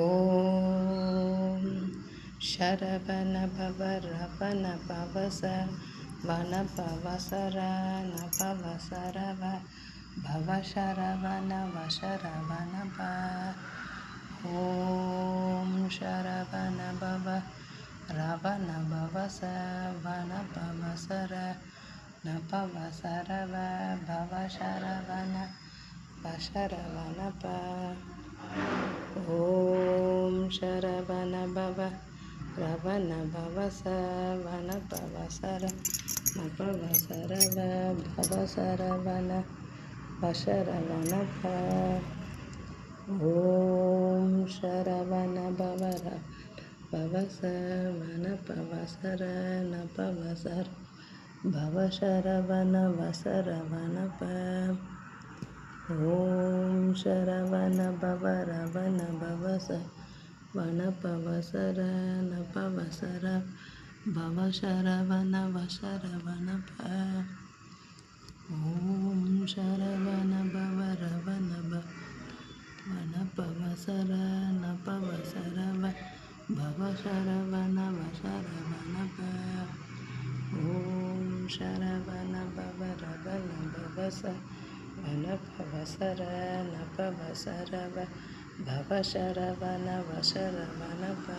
ஓம் சரவண பவ ரவண பவச வன பவசர நபவசரவ பவசரவண வசரவண ப. ஓம் சரவண பவ ரவண பவச வன பவசர நபவசரவ பவசரவண வசரவண ப. ஓம் சரவண பவ ரவண பவச வன பவசர நபவசரவ பவசரவண வசரவண ப. ஓம் சரவண பவ பவச வன பவசர நபவசர பவசரவண வசரவண ப. ஓம் சரவண பவ ரவண பவச வன பவசர நபவசர பவசரவண வசரவண ப. ஓம் சரவண பவ ரவண வன பவசர நபவசரவ பவசரவண வசரவண ப. ஓம் சரவண பவ ரவண பவச வன பவசர நபவசரவ பவசரவண வசரவண ப.